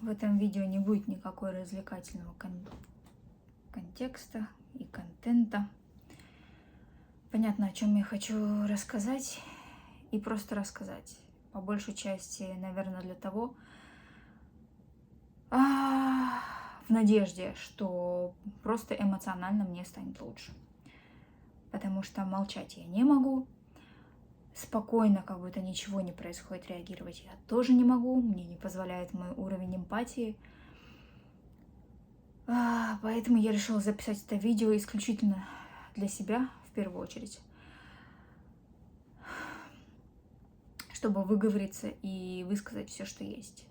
В этом видео не будет никакой развлекательного контекста и контента. Понятно, о чем я хочу рассказать и просто рассказать. По большей части, наверное, для того, в надежде, что просто эмоционально мне станет лучше. Потому что молчать я не могу. Спокойно, как будто ничего не происходит, реагировать я тоже не могу. Мне не позволяет мой уровень эмпатии. Поэтому я решила записать это видео исключительно для себя, в первую очередь. Чтобы выговориться и высказать все, что есть.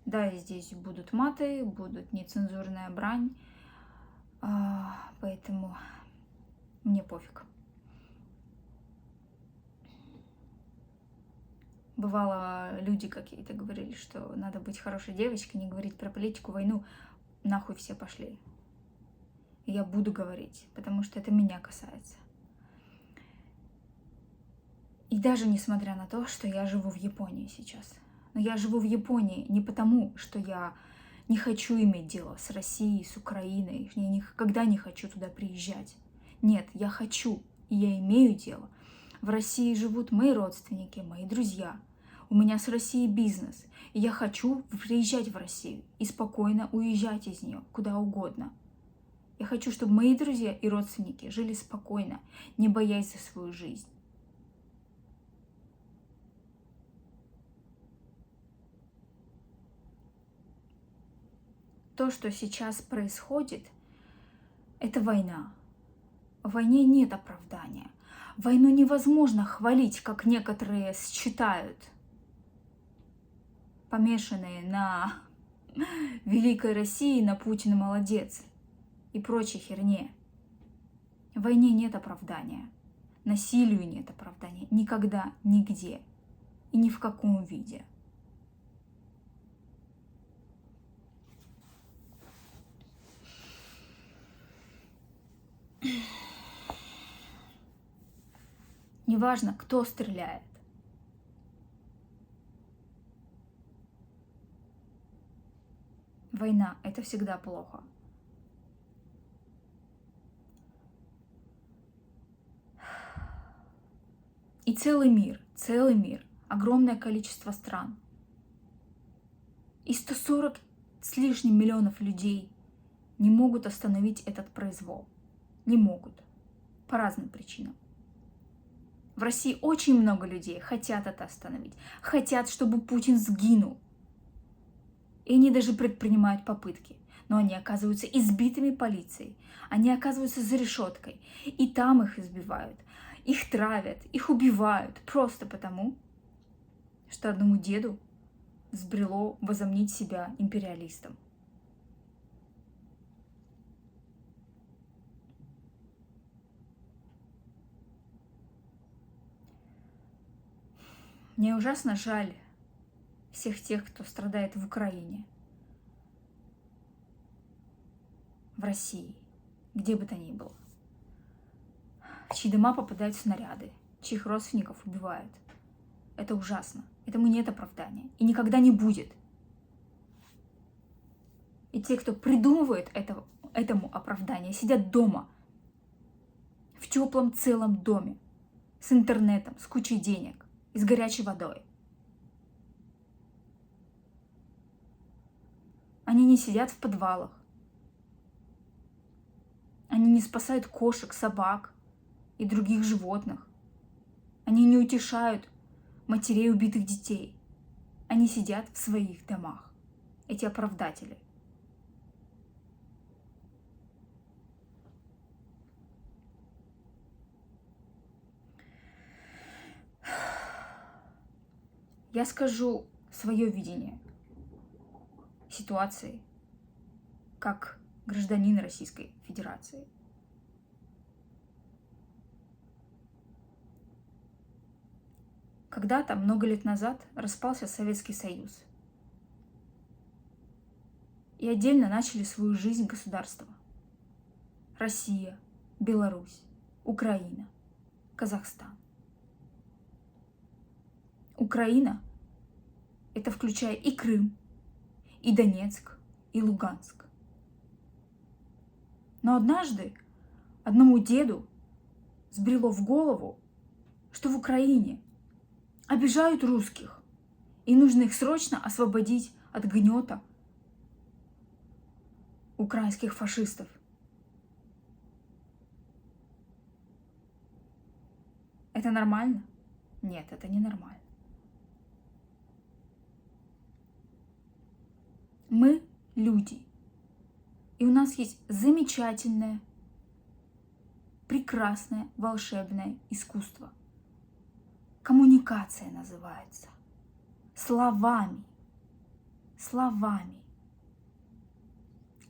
Да, здесь будут маты, будут нецензурная брань. Поэтому мне пофиг. Бывало, люди какие-то говорили, что надо быть хорошей девочкой, не говорить про политику, войну. Нахуй все пошли. И я буду говорить, потому что это меня касается. И даже несмотря на то, что я живу в Японии сейчас. Но я живу в Японии не потому, что я не хочу иметь дело с Россией, с Украиной. Я никогда не хочу туда приезжать. Нет, я хочу, и я имею дело. В России живут мои родственники, мои друзья. У меня с Россией бизнес, и я хочу приезжать в Россию и спокойно уезжать из нее куда угодно. Я хочу, чтобы мои друзья и родственники жили спокойно, не боясь за свою жизнь. То, что сейчас происходит, это война. В войне нет оправдания. Войну невозможно хвалить, как некоторые считают, помешанные на великой России, на Путина молодец и прочей херне. В войне нет оправдания. Насилию нет оправдания. Никогда, нигде и ни в каком виде. Неважно, кто стреляет. Война – это всегда плохо. И целый мир, огромное количество стран. И 140 с лишним миллионов людей не могут остановить этот произвол. Не могут. По разным причинам. В России очень много людей хотят это остановить. Хотят, чтобы Путин сгинул. И они даже предпринимают попытки. Но они оказываются избитыми полицией. Они оказываются за решеткой. И там их избивают. Их травят, их убивают. Просто потому, что одному деду взбрело возомнить себя империалистом. Мне ужасно жаль всех тех, кто страдает в Украине, в России, где бы то ни было, в чьи дома попадают снаряды, чьих родственников убивают. Это ужасно. Этому нет оправдания. И никогда не будет. И те, кто придумывает этому оправдание, сидят дома, в теплом целом доме, с интернетом, с кучей денег и с горячей водой. Они не сидят в подвалах. Они не спасают кошек, собак и других животных. Они не утешают матерей убитых детей. Они сидят в своих домах. Эти оправдатели. Я скажу свое видение ситуации как гражданин Российской Федерации. Когда-то, много лет назад, распался Советский Союз. И отдельно начали свою жизнь государства. Россия, Беларусь, Украина, Казахстан. Украина – это включая и Крым, и Донецк, и Луганск. Но однажды одному деду взбрело в голову, что в Украине обижают русских, и нужно их срочно освободить от гнета украинских фашистов. Это нормально? Нет, это не нормально. Мы люди, и у нас есть замечательное, прекрасное, волшебное искусство. Коммуникация называется. Словами,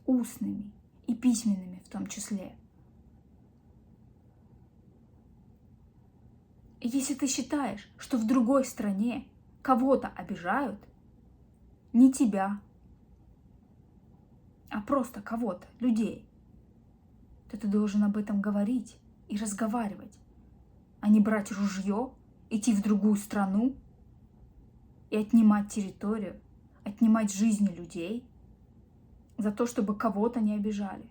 устными и письменными в том числе. И если ты считаешь, что в другой стране кого-то обижают, не тебя, а просто кого-то, людей, то ты должен об этом говорить и разговаривать, а не брать ружье, идти в другую страну и отнимать территорию, отнимать жизни людей за то, чтобы кого-то не обижали.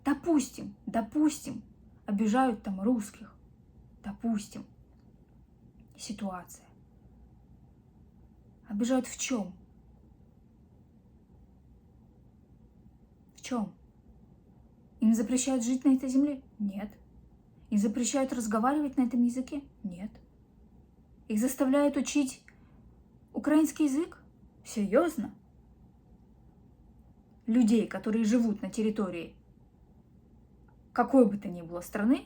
Допустим, обижают там русских. Допустим, ситуация. Обижают в чем? В чем? Им запрещают жить на этой земле? Нет. Им запрещают разговаривать на этом языке? Нет. Их заставляют учить украинский язык? Серьезно? Людей, которые живут на территории какой бы то ни было страны,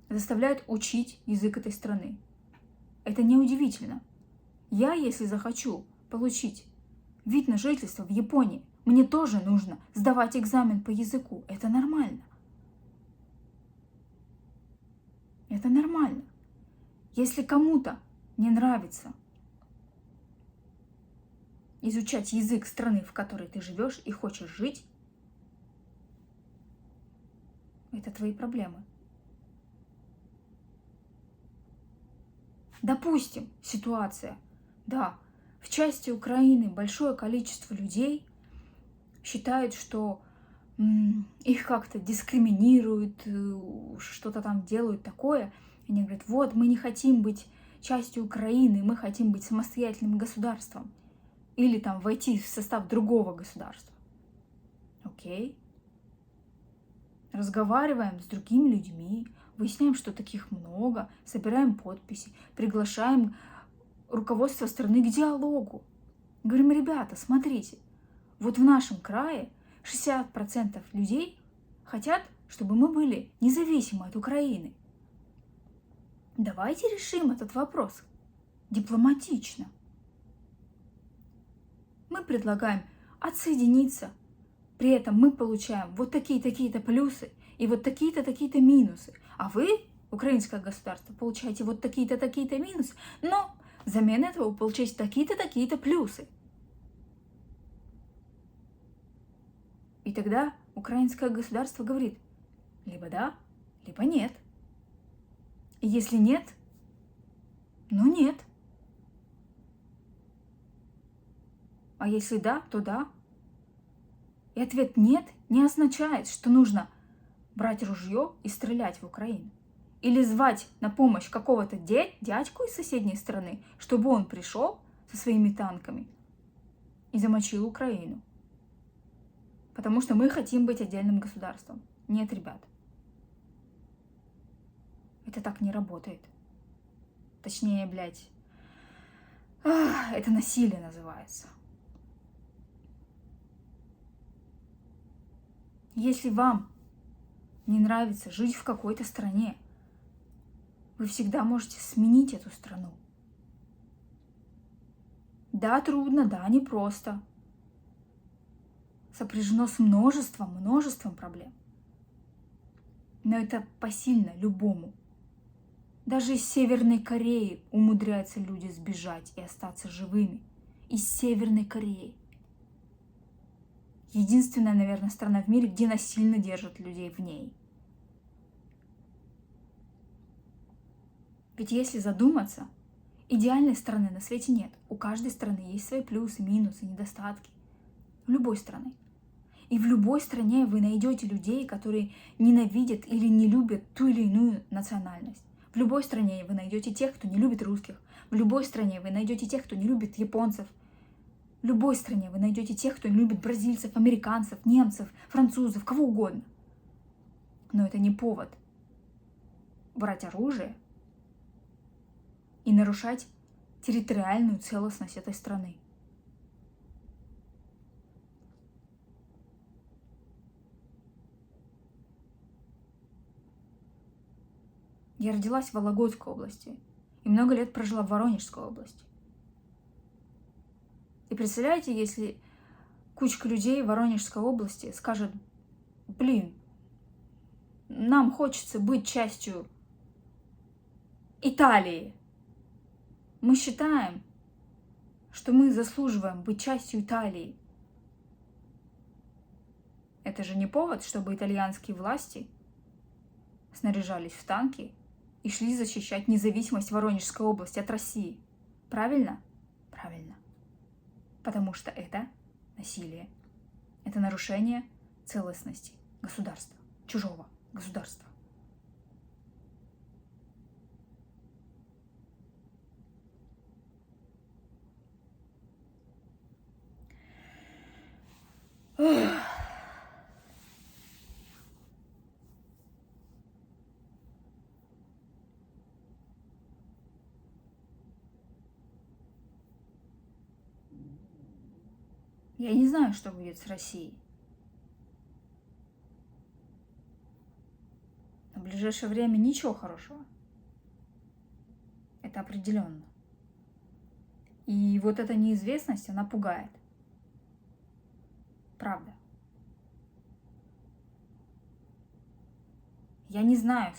заставляют учить язык этой страны. Это неудивительно. Я, если захочу получить вид на жительство в Японии, мне тоже нужно сдавать экзамен по языку. Это нормально. Это нормально. Если кому-то не нравится изучать язык страны, в которой ты живешь и хочешь жить, это твои проблемы. Допустим, ситуация, да, в части Украины большое количество людей считают, что их как-то дискриминируют, что-то там делают такое. Они говорят, вот, мы не хотим быть частью Украины, мы хотим быть самостоятельным государством. Или там войти в состав другого государства. Окей. Разговариваем с другими людьми, выясняем, что таких много, собираем подписи, приглашаем руководство страны к диалогу. Говорим, ребята, смотрите, вот в нашем крае 60% людей хотят, чтобы мы были независимы от Украины. Давайте решим этот вопрос дипломатично. Мы предлагаем отсоединиться, при этом мы получаем вот такие-то плюсы и вот такие-то минусы. А вы, украинское государство, получаете вот такие-то минусы, но взамен этого вы получаете такие-то плюсы. И тогда украинское государство говорит, либо да, либо нет. И если нет, ну нет. А если да, то да. И ответ «нет» не означает, что нужно брать ружье и стрелять в Украину. Или звать на помощь какого-то дядьку из соседней страны, чтобы он пришел со своими танками и замочил Украину. Потому что мы хотим быть отдельным государством. Нет, ребят. Это так не работает. Точнее, блядь, это насилие называется. Если вам не нравится жить в какой-то стране, вы всегда можете сменить эту страну. Да, трудно, да, непросто. Сопряжено с множеством проблем. Но это посильно любому. Даже из Северной Кореи умудряются люди сбежать и остаться живыми. Из Северной Кореи. Единственная, наверное, страна в мире, где насильно держат людей в ней. Ведь если задуматься, Идеальной страны на свете нет. У каждой страны есть свои плюсы, минусы, недостатки. В любой стране. И в любой стране вы найдете людей, которые ненавидят или не любят ту или иную национальность. В любой стране вы найдете тех, кто не любит русских. В любой стране вы найдете тех, кто не любит японцев. В любой стране вы найдете тех, кто не любит бразильцев, американцев, немцев, французов, кого угодно. Но это не повод брать оружие и нарушать территориальную целостность этой страны. Я родилась в Вологодской области и много лет прожила в Воронежской области. И представляете, если кучка людей в Воронежской области скажет: блин, нам хочется быть частью Италии. Мы считаем, что мы заслуживаем быть частью Италии. Это же не повод, чтобы итальянские власти снаряжались в танки и шли защищать независимость Воронежской области от России. Правильно? Правильно. Потому что это насилие. Это нарушение целостности государства, чужого государства. Я не знаю, что будет с Россией. Но в ближайшее время ничего хорошего. Это определенно. И вот эта неизвестность, она пугает. Правда. Я не знаю,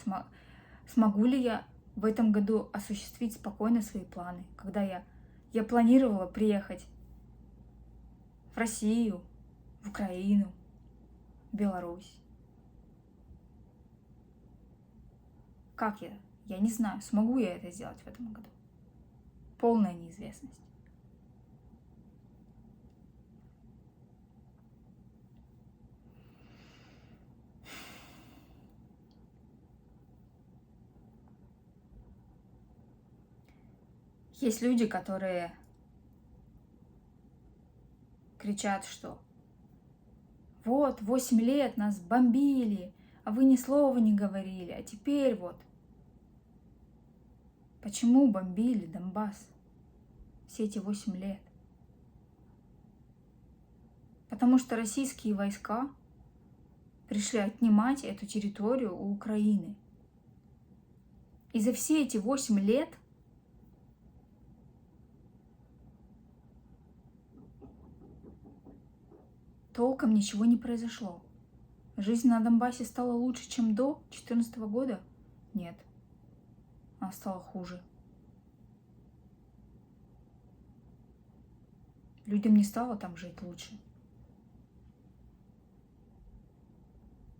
смогу ли я в этом году осуществить спокойно свои планы, когда я планировала приехать в Россию, в Украину, в Беларусь. Как я? Я не знаю, смогу я это сделать в этом году. Полная неизвестность. Есть люди, которые кричат, что вот 8 лет нас бомбили, а вы ни слова не говорили, а теперь вот. Почему бомбили Донбасс все эти 8 лет? Потому что российские войска пришли отнимать эту территорию у Украины. И за все эти 8 лет толком ничего не произошло. Жизнь на Донбассе стала лучше, чем до 2014 года? Нет. Она стала хуже. Людям не стало там жить лучше.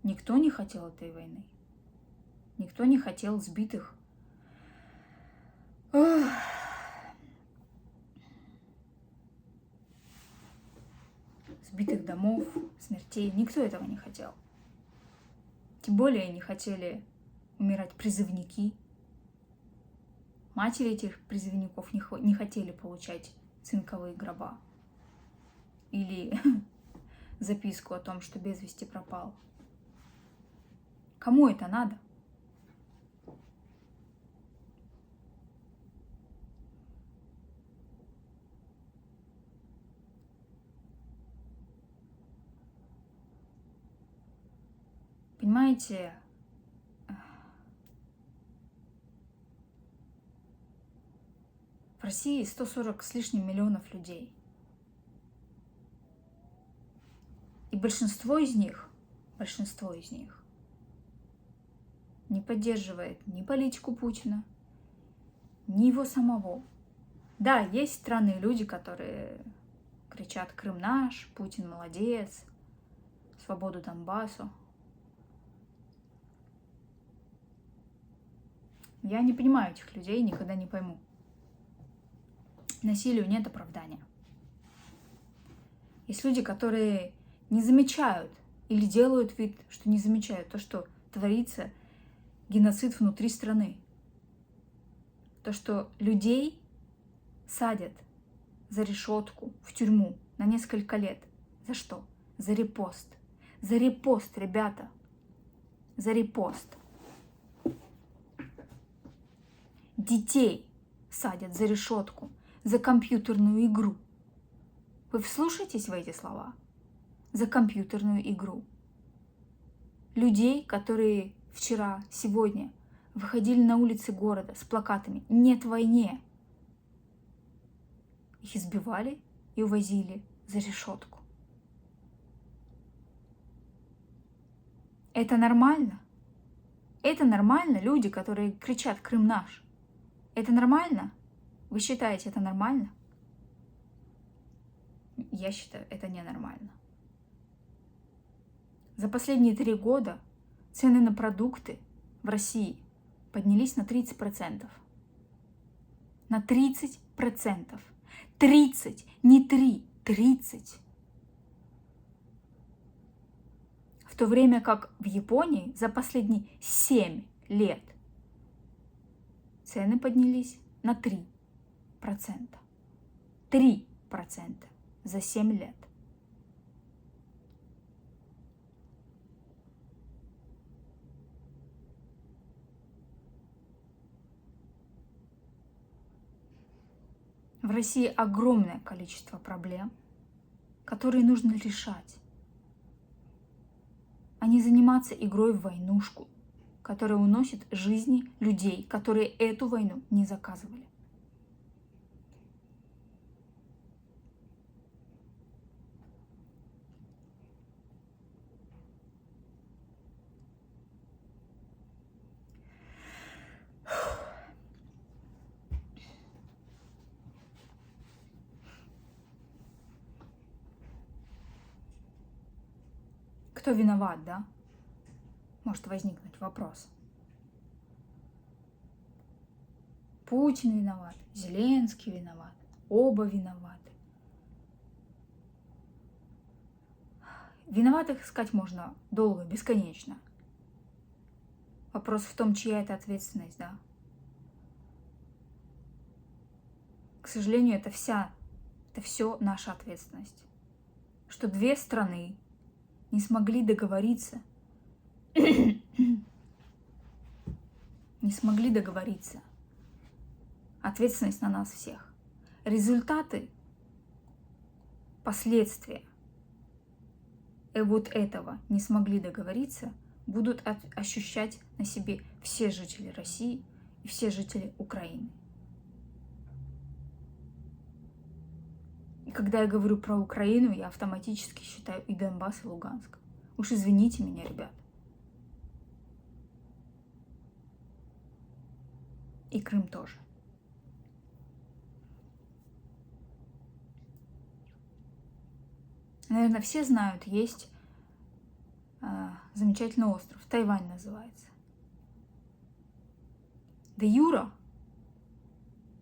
Никто не хотел этой войны. Никто не хотел сбитых. Сбитых домов, смертей. Никто этого не хотел. Тем более не хотели умирать призывники. Матери этих призывников не хотели получать цинковые гроба. Или записку о том, что без вести пропал. Кому это надо? Понимаете, в России 140 с лишним миллионов людей. И большинство из них не поддерживает ни политику Путина, ни его самого. Да, есть странные люди, которые кричат: Крым наш, Путин молодец, свободу Донбассу. Я не понимаю этих людей, никогда не пойму. Насилию нет оправдания. Есть люди, которые не замечают или делают вид, что не замечают то, что творится геноцид внутри страны. То, что людей садят за решетку, в тюрьму на несколько лет. За что? За репост. За репост, ребята. За репост. Детей садят за решетку, за компьютерную игру. Вы вслушайтесь в эти слова? За компьютерную игру. Людей, которые вчера, сегодня выходили на улицы города с плакатами «Нет войне». Их избивали и увозили за решетку. Это нормально? Это нормально, люди, которые кричат «Крым наш». Это нормально? Вы считаете, это нормально? Я считаю, это ненормально. За последние 3 года цены на продукты в России поднялись на 30%. На 30%. 30, не 3, 30. В то время как в Японии за последние 7 лет цены поднялись на 3%. 3% за 7 лет. В России огромное количество проблем, которые нужно решать, а не заниматься игрой в войнушку, которая уносит жизни людей, которые эту войну не заказывали. Кто виноват, да? Может возникнуть вопрос. Путин виноват, Зеленский виноват, оба виноваты. Виноватых искать можно долго, бесконечно. Вопрос в том, чья это ответственность, да? К сожалению, это все наша ответственность. Что 2 страны не смогли договориться, Ответственность на нас всех. Результаты, последствия вот этого не смогли договориться, будут ощущать на себе все жители России и все жители Украины. И когда я говорю про Украину, я автоматически считаю и Донбасс, и Луганск. Уж извините меня, ребят. И Крым тоже. Наверное, все знают, есть замечательный остров, Тайвань называется. Де юра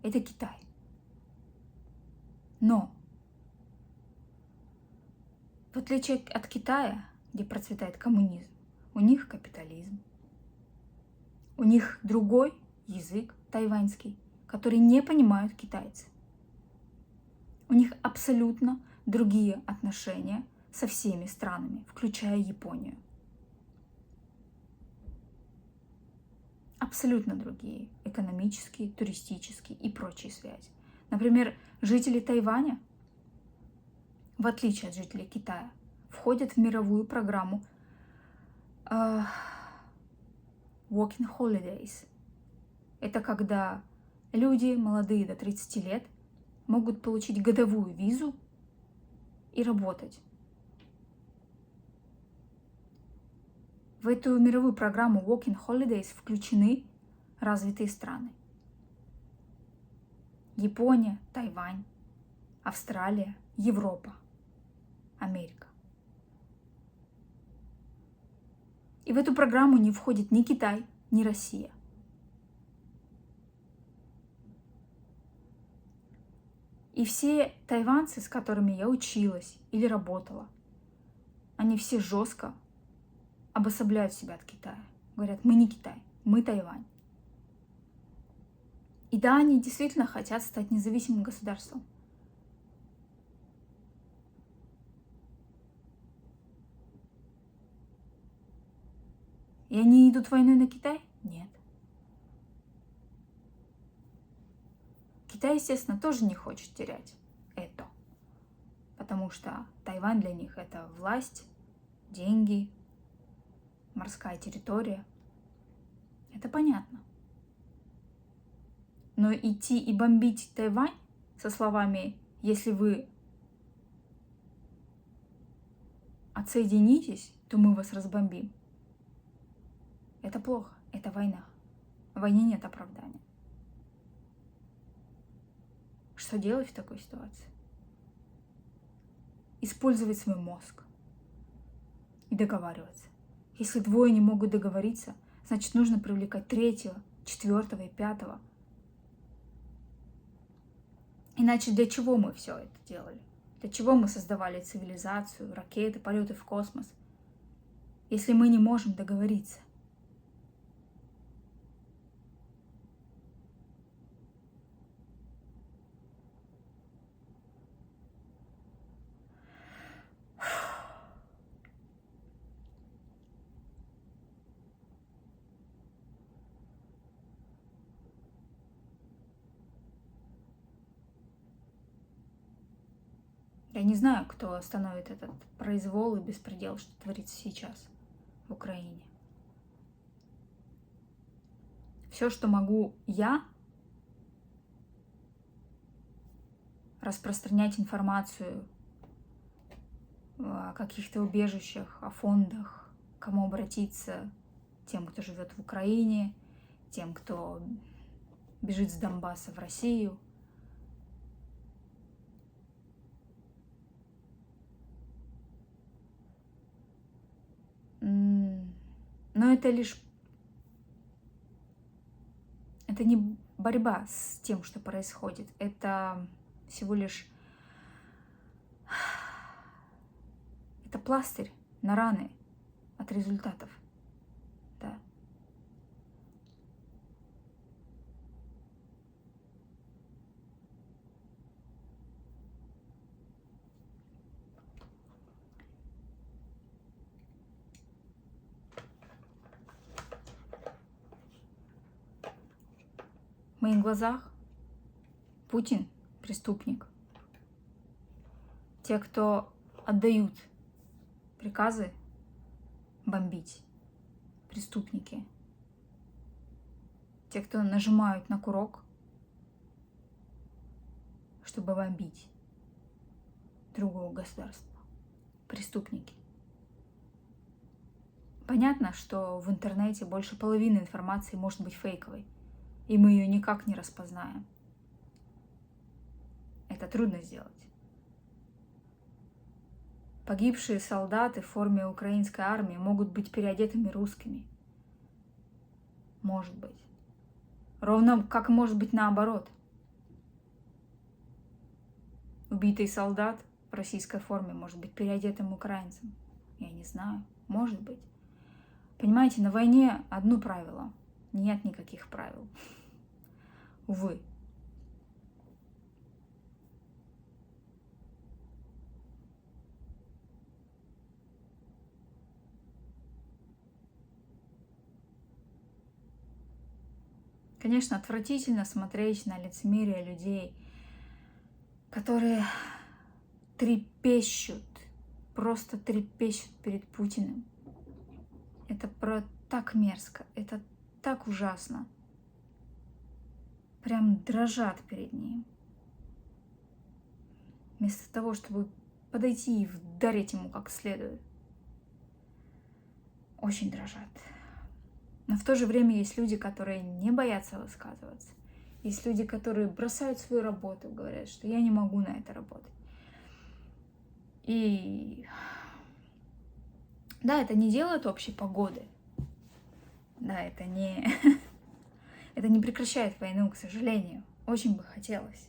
это Китай. Но в отличие от Китая, где процветает коммунизм, у них капитализм. У них другой язык, тайваньский, который не понимают китайцы. У них абсолютно другие отношения со всеми странами, включая Японию. Абсолютно другие экономические, туристические и прочие связи. Например, жители Тайваня, в отличие от жителей Китая, входят в мировую программу Working Holidays. Это когда люди, молодые до 30 лет, могут получить годовую визу и работать. В эту мировую программу Working Holidays включены развитые страны. Япония, Тайвань, Австралия, Европа, Америка. И в эту программу не входит ни Китай, ни Россия. И все тайваньцы, с которыми я училась или работала, они все жестко обособляют себя от Китая. Говорят, мы не Китай, мы Тайвань. И да, они действительно хотят стать независимым государством. И они идут войной на Китай? Нет. Китай, естественно, тоже не хочет терять это. Потому что Тайвань для них это власть, деньги, морская территория. Это понятно. Но идти и бомбить Тайвань со словами «если вы отсоединитесь, то мы вас разбомбим», это плохо, это война. В войне нет оправдания. Что делать в такой ситуации? Использовать свой мозг и договариваться. Если двое не могут договориться, значит, нужно привлекать третьего, четвертого и пятого. Иначе для чего мы все это делали? Для чего мы создавали цивилизацию, ракеты, полеты в космос, если мы не можем договориться? Я не знаю, кто остановит этот произвол и беспредел, что творится сейчас в Украине. Все, что могу я, распространять информацию о каких-то убежищах, о фондах, к кому обратиться, тем, кто живет в Украине, тем, кто бежит с Донбасса в Россию. Но это не борьба с тем, что происходит. Это всего лишь это пластырь на раны от результатов. Да. В моих глазах Путин – преступник. Те, кто отдают приказы бомбить, преступники. Те, кто нажимают на курок, чтобы бомбить другого государства, преступники. Понятно, что в интернете больше половины информации может быть фейковой, и мы ее никак не распознаем. Это трудно сделать. Погибшие солдаты в форме украинской армии могут быть переодетыми русскими. Может быть. Ровно как может быть наоборот. Убитый солдат в российской форме может быть переодетым украинцем. Я не знаю. Может быть. Понимаете, на войне одно правило. Нет никаких правил. Увы. Конечно, отвратительно смотреть на лицемерие людей, которые трепещут, просто трепещут перед Путиным. Это так мерзко, это так ужасно. Прям дрожат перед ним. Вместо того, чтобы подойти и вдарить ему как следует. Очень дрожат. Но в то же время есть люди, которые не боятся высказываться. Есть люди, которые бросают свою работу, говорят, что я не могу на это работать. И да, это не делает общей погоды. Да, это не прекращает войну, к сожалению. Очень бы хотелось.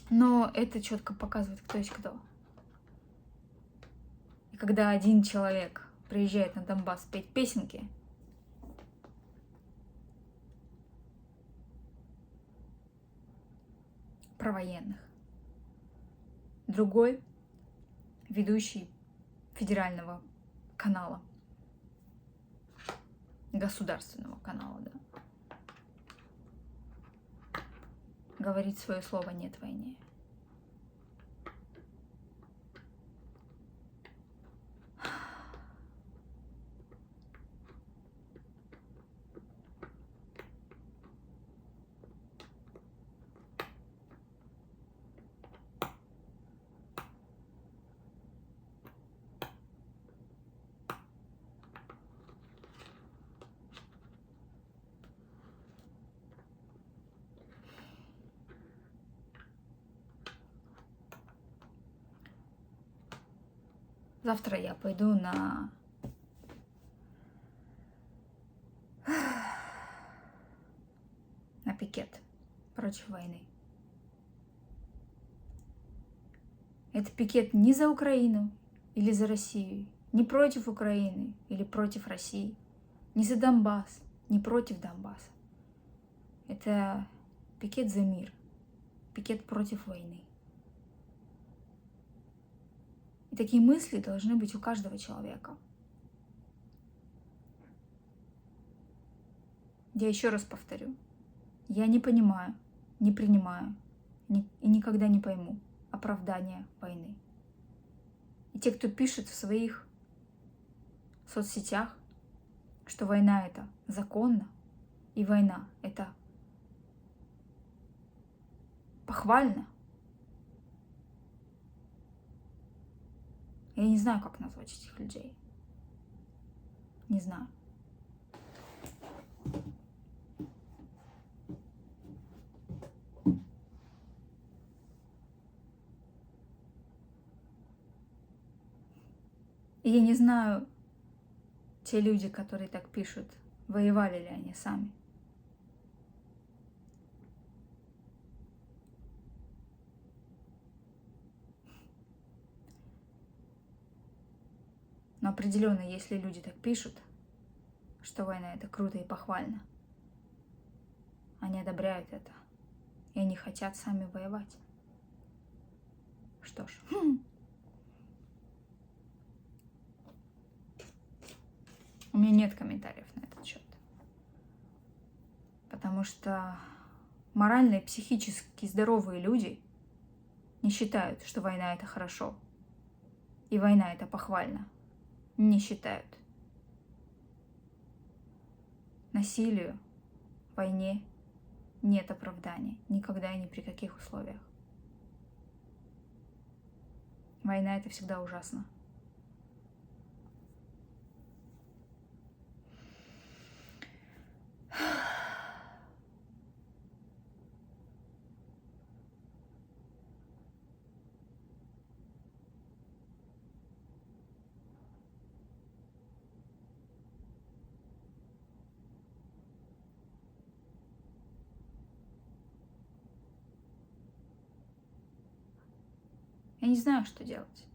Но это четко показывает, кто есть кто. И когда один человек приезжает на Донбасс петь песенки, про военных, другой ведущий федерального канала, государственного канала, да, говорит свое слово «нет» войне. Завтра я пойду на пикет против войны. Это пикет не за Украину или за Россию, не против Украины или против России, не за Донбасс, не против Донбасса. Это пикет за мир, пикет против войны. И такие мысли должны быть у каждого человека. Я еще раз повторю. Я не понимаю, не принимаю и никогда не пойму оправдания войны. И те, кто пишет в своих соцсетях, что война это законно, и война это похвально, я не знаю, как назвать этих людей. Не знаю. И я не знаю, те люди, которые так пишут, воевали ли они сами. Но определенно, если люди так пишут, что война это круто и похвально, они одобряют это, и они хотят сами воевать. Что ж, у меня нет комментариев на этот счет. Потому что морально и психически здоровые люди не считают, что война это хорошо. И война это похвально. Не считают. Насилию, войне нет оправдания. Никогда и ни при каких условиях. Война это всегда ужасно. Я не знаю, что делать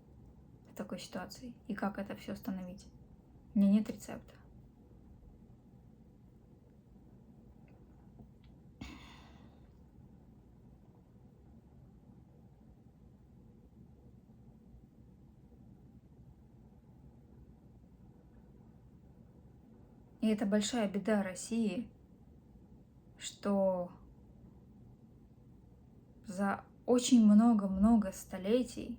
в такой ситуации и как это все остановить. У меня нет рецепта. И это большая беда России, что за очень много-много столетий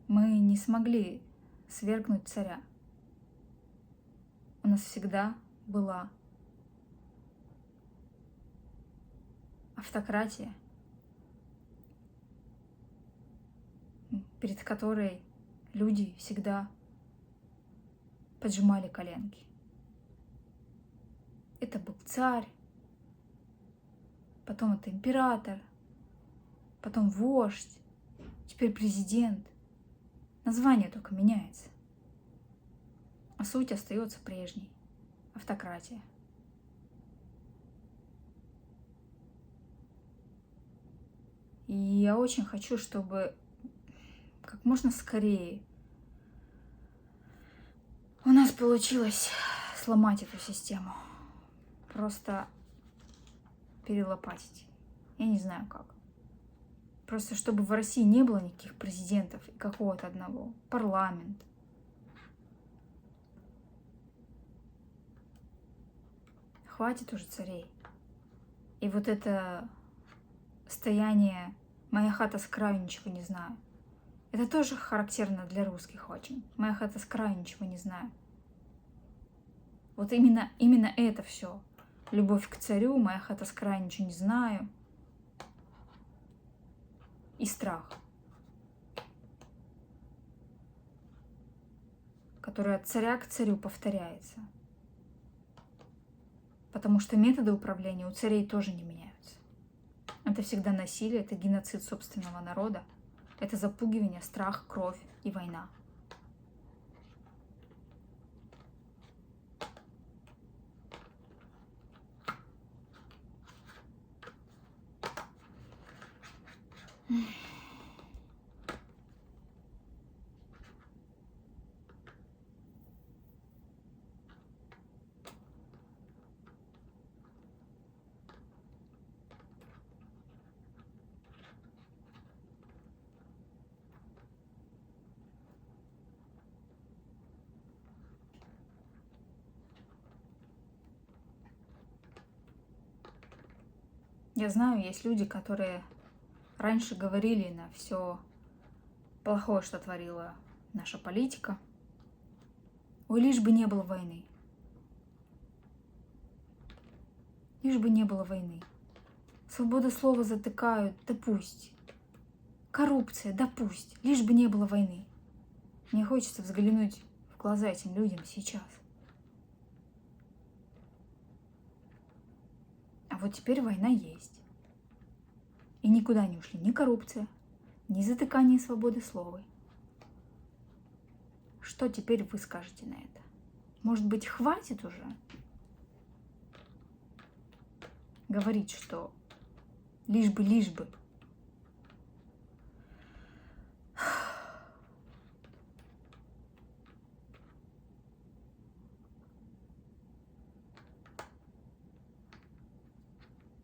мы не смогли свергнуть царя. У нас всегда была автократия, перед которой люди всегда поджимали коленки. Это был царь, потом это император, потом вождь, теперь президент. Название только меняется, а суть остается прежней — автократия. И я очень хочу, чтобы как можно скорее у нас получилось сломать эту систему. Просто перелопатить. Я не знаю как. Просто чтобы в России не было никаких президентов и какого-то одного. Парламент. Хватит уже царей. И вот это стояние «моя хата с краю, ничего не знаю». Это тоже характерно для русских очень. «Моя хата с краю, ничего не знаю». Вот именно это все. Любовь к царю, «моя хата с краю, ничего не знаю». И страх, который от царя к царю повторяется. Потому что методы управления у царей тоже не меняются. Это всегда насилие, это геноцид собственного народа, это запугивание, страх, кровь и война. Я знаю, есть люди, которые раньше говорили на все плохое, что творила наша политика. Ой, лишь бы не было войны. Лишь бы не было войны. Свобода слова затыкают, да пусть. Коррупция, да пусть. Лишь бы не было войны. Мне хочется взглянуть в глаза этим людям сейчас. А вот теперь война есть. И никуда не ушли ни коррупция, ни затыкание свободы слова. Что теперь вы скажете на это? Может быть, хватит уже говорить, что лишь бы, лишь бы.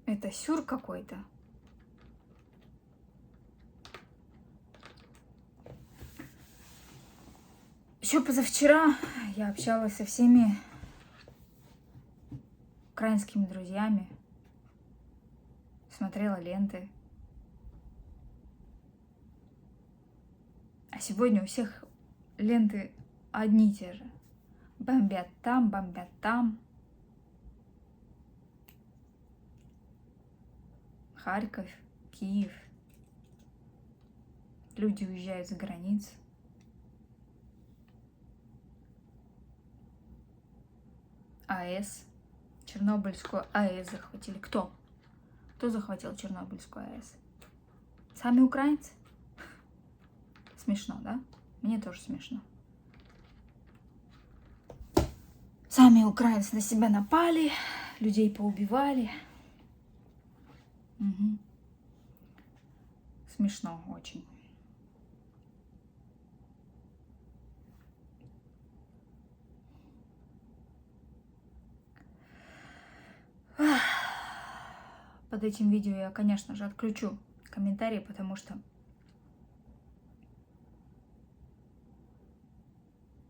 Это сюр какой-то. Еще позавчера я общалась со всеми украинскими друзьями, смотрела ленты. А сегодня у всех ленты одни и те же. Бомбят там, бомбят там. Харьков, Киев. Люди уезжают за границу. АЭС. Чернобыльскую АЭС захватили. Кто? Кто захватил Чернобыльскую АЭС? Сами украинцы? Смешно, да? Мне тоже смешно. Сами украинцы на себя напали, людей поубивали. Угу. Смешно очень. Под этим видео я, конечно же, отключу комментарии, потому что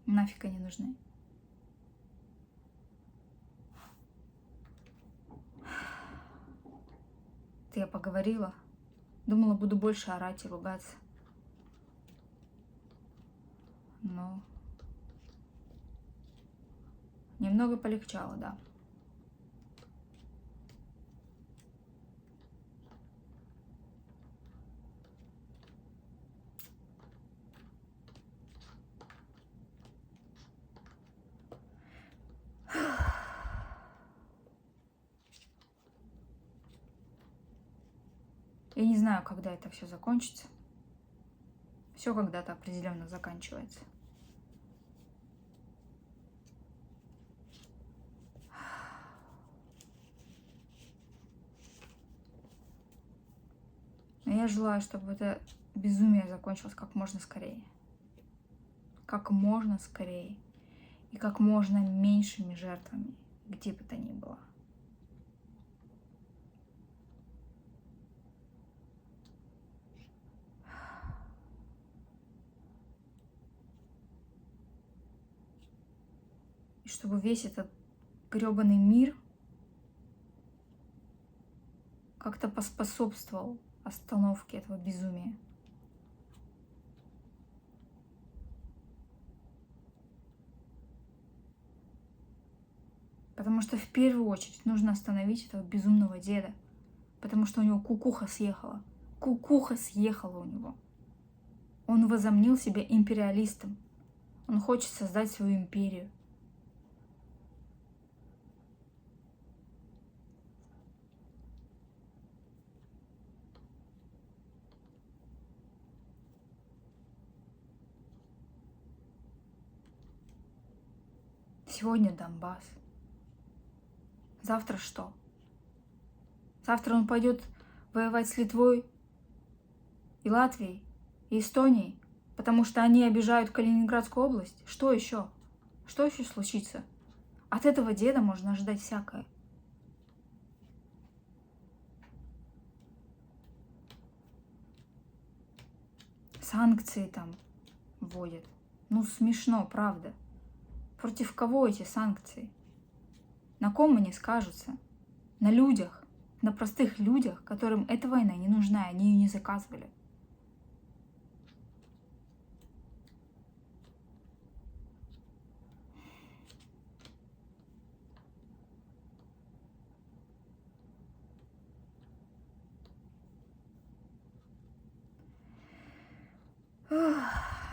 нафиг они нужны. Это я поговорила. Думала, буду больше орать и ругаться. Но немного полегчало, да. Я не знаю, когда это все закончится. Все когда-то определенно заканчивается. Но я желаю, чтобы это безумие закончилось как можно скорее. Как можно скорее. И как можно меньшими жертвами, где бы то ни было. И чтобы весь этот грёбаный мир как-то поспособствовал остановке этого безумия. Потому что в первую очередь нужно остановить этого безумного деда. Потому что у него кукуха съехала. Кукуха съехала у него. Он возомнил себя империалистом. Он хочет создать свою империю. Сегодня Донбасс. Завтра что? Завтра он пойдет воевать с Литвой и Латвией, и Эстонией, потому что они обижают Калининградскую область. Что еще? Что еще случится? От этого деда можно ожидать всякое. Санкции там вводят. Ну, смешно, правда. Против кого эти санкции? На ком они скажутся? На людях, на простых людях, которым эта война не нужна, они ее не заказывали.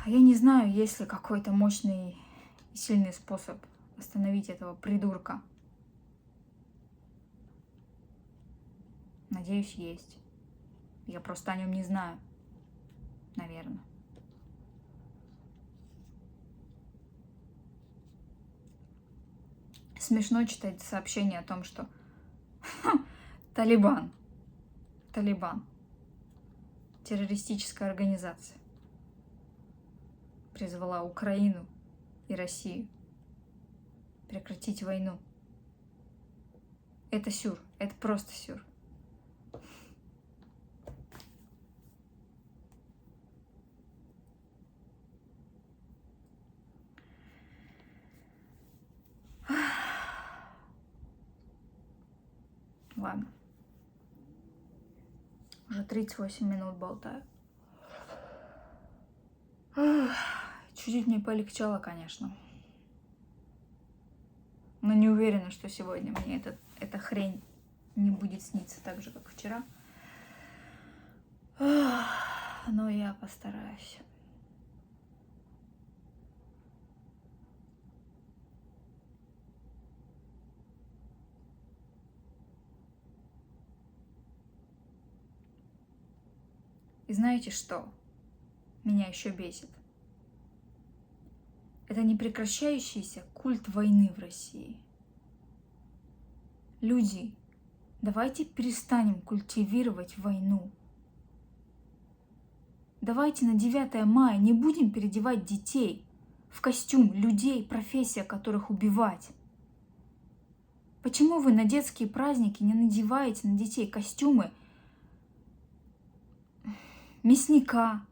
Я не знаю, есть ли какой-то мощный и сильный способ остановить этого придурка. Надеюсь, есть. Я просто о нем не знаю. Наверное. Смешно читать сообщение о том, что Талибан, террористическая организация, призвала Украину и Россию прекратить войну. Это сюр, это просто сюр. Ладно. Уже 38 минут болтаю. Чуть-чуть мне полегчало, конечно. Но не уверена, что сегодня мне эта хрень не будет сниться так же, как вчера. Но я постараюсь. И знаете что? Меня еще бесит. Это непрекращающийся культ войны в России. Люди, давайте перестанем культивировать войну. Давайте на 9 мая не будем переодевать детей в костюм людей, профессия которых убивать. Почему вы на детские праздники не надеваете на детей костюмы мясника?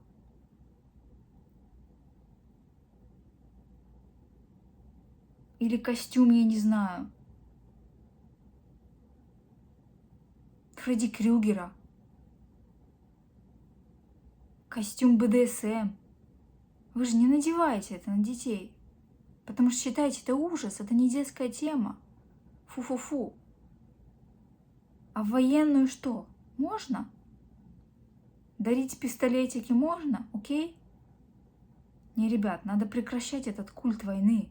Или костюм, я не знаю, Фредди Крюгера? Костюм БДСМ. Вы же не надеваете это на детей, потому что считаете, это ужас, это не детская тема. Фу-фу-фу. А в военную что? Можно? Дарить пистолетики можно? Окей? Не, ребят, надо прекращать этот культ войны.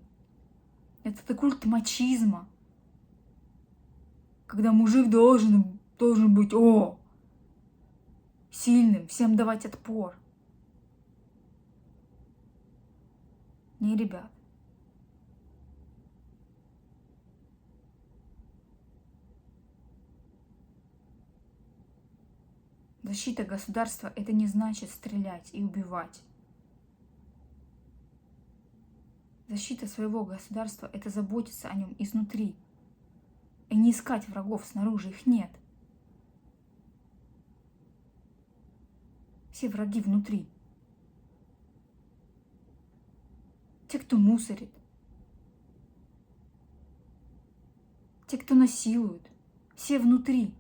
Это культ мачизма. Когда мужик должен быть, сильным, всем давать отпор. Не, ребят. Защита государства – это не значит стрелять и убивать. Защита своего государства – это заботиться о нем изнутри. И не искать врагов снаружи, их нет. Все враги внутри. Те, кто мусорит. Те, кто насилует. Все внутри.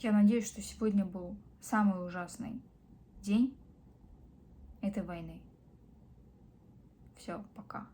Я надеюсь, что сегодня был самый ужасный день этой войны. Все, пока.